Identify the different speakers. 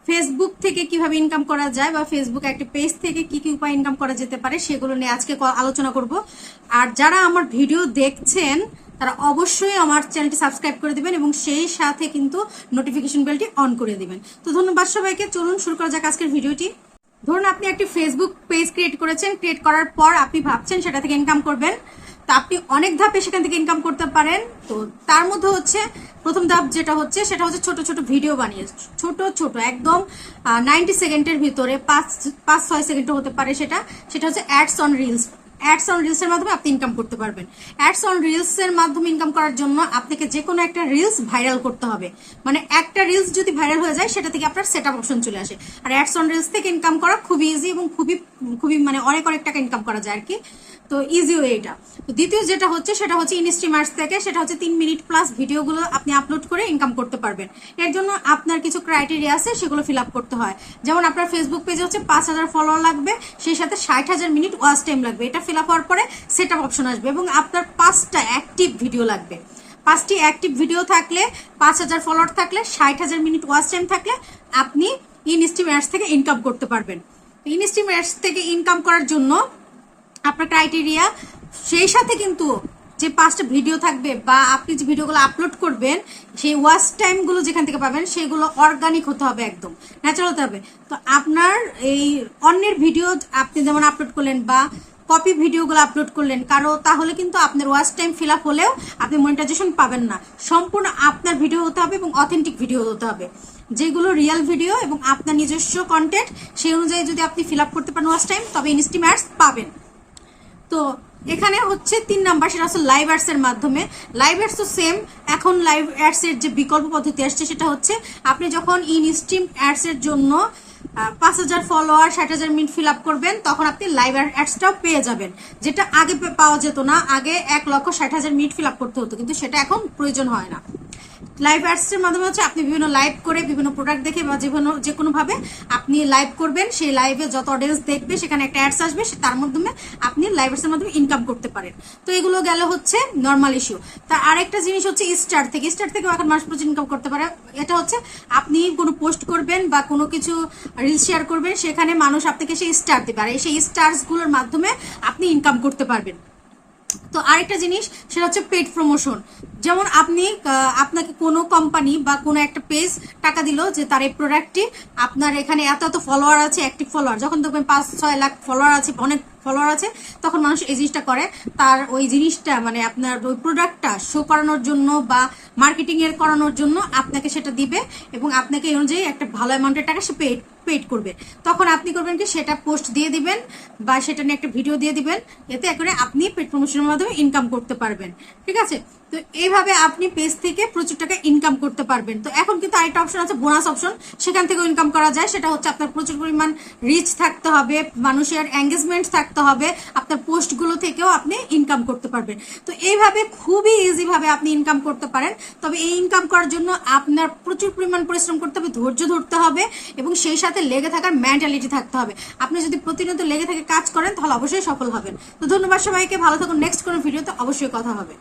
Speaker 1: Facebook থেকে কিভাবে income করা যায় বা ফেসবুক একটা পেজ থেকে কি কি উপায় ইনকাম করা যেতে পারে সেগুলো নিয়ে আজকে আলোচনা করব। আর যারা আমার ভিডিও দেখছেন তারা অবশ্যই আমার চ্যানেলটি সাবস্ক্রাইব করে দিবেন এবং সেই সাথে কিন্তু নোটিফিকেশন বেলটি অন করে দিবেন। তো ধন্যবাদ সবাইকে, চলুন শুরু করা যাক আজকের ভিডিওটি। ধরুন আপনি একটি ফেসবুক পেজ ক্রিয়েট করেছেন, ক্রিয়েট করার পর আপনি ভাবছেন সেটা থেকে ইনকাম করবেন। তো আপনি অনেক ধাপে সেখান থেকে ইনকাম করতে পারেন। তো তার মধ্যে হচ্ছে প্রথম ধাপ যেটা হচ্ছে সেটা হচ্ছে ছোট ছোট ভিডিও বানিয়ে, ছোট ছোট একদম 90 সেকেন্ডের ভিতরে 5-6 সেকেন্ডও হতে পারে, সেটা হচ্ছে ads on reels. Ads on reels এর মাধ্যমে আপনি ইনকাম করতে পারবেন। অ্যাডস অন রিলস এর মাধ্যমে ইনকাম করার জন্য আপনাকে যে কোনো একটা রিলস ভাইরাল করতে হবে। মানে একটা রিলস যদি ভাইরাল হয়ে যায় সেটা থেকে আপনার সেটআপ অপশন চলে আসে। আর অ্যাডস অন রিলস থেকে ইনকাম করা খুবই ইজি এবং খুবই মানে অনেক টাকা ইনকাম করা যায় আর কি। তো ইজি ওয়ে এটা। তো দ্বিতীয় যেটা হচ্ছে সেটা হচ্ছে ইনস্ট্রিমার্স থেকে, সেটা হচ্ছে 3 মিনিট প্লাস ভিডিওগুলো আপনি আপলোড করে ইনকাম করতে পারবেন। এর জন্য আপনার কিছু ক্রাইটেরিয়া আছে, সেগুলো ফিল আপ করতে হয়। যেমন আপনার ফেসবুক পেজে হচ্ছে 5000 ফলোয়ার লাগবে, সেই সাথে 60,000 মিনিট ওয়াচ টাইম লাগবে। এটা ফিল আপ হওয়ার পরে সেটআপ অপশন আসবে এবং আপনার 5টা অ্যাক্টিভ ভিডিও লাগবে। 5টি অ্যাক্টিভ ভিডিও থাকলে, 5000 ফলোয়ার থাকলে, 60,000 মিনিট ওয়াচ টাইম থাকলে আপনি ইনস্ট্রিমার্স থেকে ইনকাম করতে পারবেন। ইনস্ট্রিমার্স থেকে ইনকাম করার জন্য আপনার ক্রাইটেরিয়া, সেই সাথে কিন্তু যে 5টা ভিডিও থাকবে বা আপনি যে ভিডিওগুলো আপলোড করবেন সেই ওয়াচ টাইমগুলো যেখান থেকে পাবেন সেগুলো অর্গানিক হতে হবে, একদম ন্যাচারাল হতে হবে। তো আপনার এই অন্যের ভিডিও আপনি যেমন আপলোড করলেন বা কপি ভিডিওগুলো আপলোড করলেন তাহলে কিন্তু আপনার ওয়াচ টাইম ফিল আপ হলেও আপনি মনিটাইজেশন পাবেন না। সম্পূর্ণ আপনার ভিডিও হতে হবে এবং অথেন্টিক ভিডিও হতে হবে, যেগুলো রিয়েল ভিডিও এবং আপনার নিজস্ব কন্টেন্ট, সেই অনুযায়ী যদি আপনি ফিল আপ করতে পারেন ওয়াচ টাইম, তবে ইনস্ট্রিমার্স পাবেন। তো এখানে হচ্ছে 3 নাম্বার, সেটা হচ্ছে লাইভ অ্যাডস এর মাধ্যমে। লাইভ অ্যাডস তো সেম, এখন লাইভ অ্যাডস এর যে বিকল্প পদ্ধতি আসছে সেটা হচ্ছে আপনি যখন ইনস্ট্রিম অ্যাডস এর জন্য 5000 ফলোয়ার 60,000 মিনিট ফিল আপ করবেন, তখন আপনি লাইভ অ্যাডসটাও পেয়ে যাবেন, যেটা আগে পাওয়া যেত না। আগে 1,60,000 মিনিট ফিল আপ করতে হতো, কিন্তু সেটা এখন প্রয়োজন হয় না। লাইভ অ্যাডস এর মাধ্যমে হচ্ছে আপনি বিভিন্ন লাইভ করে বিভিন্ন প্রোডাক্ট দেখে বা যে কোনো ভাবে আপনি লাইভ করবেন, সেই লাইভে যত অডিয়েন্স দেখবে সেখানে একটা অ্যাডস আসবে, তার মাধ্যমে আপনি লাইভ অ্যাডস এর মাধ্যমে ইনকাম করতে পারেন। তো এগুলো গেল হচ্ছে নর্মাল ইস্যু। তার আরেকটা জিনিস হচ্ছে স্টার থেকেও এখন মানুষ প্রচুর ইনকাম করতে পারে। এটা হচ্ছে আপনি কোনো পোস্ট করবেন বা কোনো কিছু রিলস শেয়ার করবেন, সেখানে মানুষ আপনাকে সেই স্টার দেবে, আর সেই স্টারগুলোর মাধ্যমে আপনি ইনকাম করতে পারবেন। তো আরেকটা জিনিস সেটা হচ্ছে পেড প্রমোশন। যেমন আপনাকে কোনো কোম্পানি বা কোনো একটা পেজ টাকা দিল যে তার এই প্রোডাক্টটি, আপনার এখানে এত ফলোয়ার আছে, অ্যাক্টিভ ফলোয়ার, যখন দেখবেন 5-6 লাখ ফলোয়ার আছে, অনেক ফলোয়ার আছে, তখন মানুষ এই জিনিসটা করে, তার ওই জিনিসটা মানে আপনার ওই প্রোডাক্টটা শো করানোর জন্য বা মার্কেটিং এর করানোর জন্য আপনাকে সেটা দিবে এবং আপনাকে এই অনুযায়ী একটা ভালো অ্যামাউন্টের টাকা সে পেড করবে। তখন আপনি করবেন কি, সেটা পোস্ট দিয়ে দিবেন বা সেটা নিয়ে একটা ভিডিও দিয়ে দিবেন, এতে করে আপনি পেড প্রমোশনের মাধ্যমে ইনকাম করতে পারবেন। ঠিক আছে, তো এইভাবে আপনি পেজ থেকে প্রচুর টাকা ইনকাম করতে পারবেন। তো এখন কিন্তু আরেকটা অপশন আছে, বোনাস অপশন, সেখান থেকেও ইনকাম করা যায়। সেটা হচ্ছে আপনার প্রচুর পরিমাণ রিচ থাকতে হবে, মানুষের এঙ্গেজমেন্ট থাকতে হবে, আপনার পোস্টগুলো থেকেও আপনি ইনকাম করতে পারবেন। তো এইভাবে খুবই ইজি ভাবে আপনি ইনকাম করতে পারেন। তবে এই ইনকাম করার জন্য আপনার প্রচুর পরিমাণ পরিশ্রম করতে হবে, ধৈর্য ধরতে হবে এবং সেই সাথে লেগে থাকার মেন্টালিটি থাকতে হবে। আপনি যদি প্রতিনিয়ত লেগে থেকে কাজ করেন তাহলে অবশ্যই সফল হবেন। তো ধন্যবাদ সবাইকে, ভালো থাকুন। নেক্সট কোনো ভিডিওতে অবশ্যই কথা হবে।